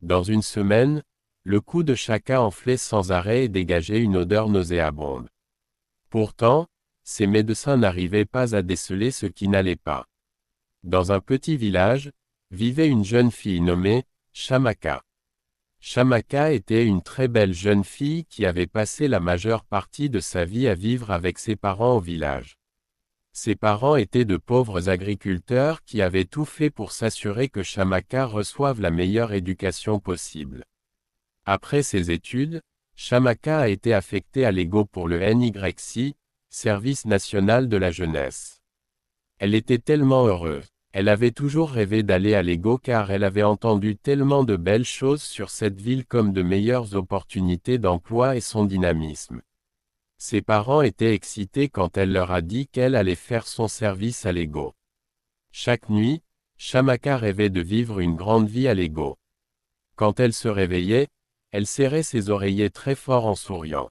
Dans une semaine, le cou de Chaka enflait sans arrêt et dégageait une odeur nauséabonde. Pourtant, ses médecins n'arrivaient pas à déceler ce qui n'allait pas. Dans un petit village, vivait une jeune fille nommée Shamaka. Shamaka était une très belle jeune fille qui avait passé la majeure partie de sa vie à vivre avec ses parents au village. Ses parents étaient de pauvres agriculteurs qui avaient tout fait pour s'assurer que Shamaka reçoive la meilleure éducation possible. Après ses études, Shamaka a été affectée à l'EGO pour le NYC, Service national de la jeunesse. Elle était tellement heureuse. Elle avait toujours rêvé d'aller à l'EGO car elle avait entendu tellement de belles choses sur cette ville comme de meilleures opportunités d'emploi et son dynamisme. Ses parents étaient excités quand elle leur a dit qu'elle allait faire son service à l'EGO. Chaque nuit, Shamaka rêvait de vivre une grande vie à l'EGO. Quand elle se réveillait, elle serrait ses oreillers très fort en souriant.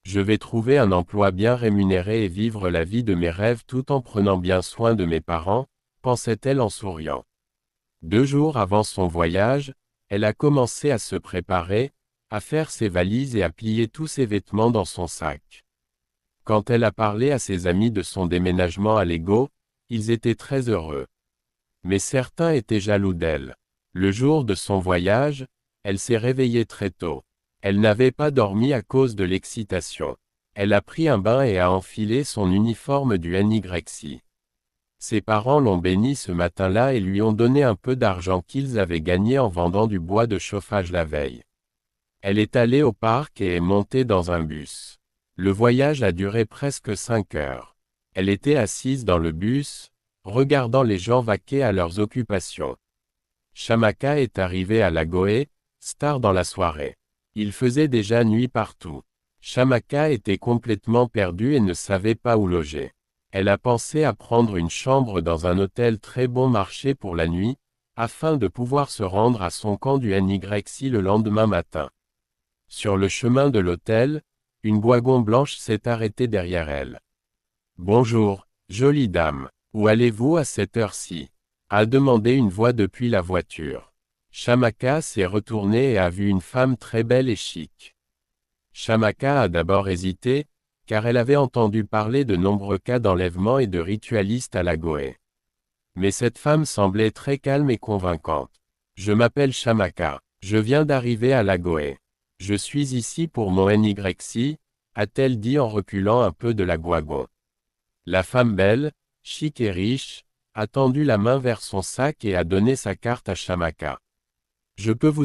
Je vais trouver un emploi bien rémunéré et vivre la vie de mes rêves tout en prenant bien soin de mes parents, pensait-elle en souriant. 2 jours avant son voyage, elle a commencé à se préparer, à faire ses valises et à plier tous ses vêtements dans son sac. Quand elle a parlé à ses amis de son déménagement à l'EGO, ils étaient très heureux. Mais certains étaient jaloux d'elle. Le jour de son voyage, elle s'est réveillée très tôt. Elle n'avait pas dormi à cause de l'excitation. Elle a pris un bain et a enfilé son uniforme du NYC. Ses parents l'ont bénie ce matin-là et lui ont donné un peu d'argent qu'ils avaient gagné en vendant du bois de chauffage la veille. Elle est allée au parc et est montée dans un bus. Le voyage a duré presque 5 heures. Elle était assise dans le bus, regardant les gens vaquer à leurs occupations. Shamaka est arrivée à l'AGOE, star dans la soirée. Il faisait déjà nuit partout. Shamaka était complètement perdue et ne savait pas où loger. Elle a pensé à prendre une chambre dans un hôtel très bon marché pour la nuit, afin de pouvoir se rendre à son camp du NYC le lendemain matin. Sur le chemin de l'hôtel, une wagon blanche s'est arrêtée derrière elle. « Bonjour, jolie dame, où allez-vous à cette heure-ci » a demandé une voix depuis la voiture. Shamaka s'est retournée et a vu une femme très belle et chic. Shamaka a d'abord hésité, car elle avait entendu parler de nombreux cas d'enlèvement et de ritualistes à l'AGOE. Mais cette femme semblait très calme et convaincante. « Je m'appelle Shamaka. Je viens d'arriver à l'AGOE. Je suis ici pour mon NYC, a-t-elle dit en reculant un peu de la wagon. La femme belle, chic et riche, a tendu la main vers son sac et a donné sa carte à Shamaka. « Je peux vous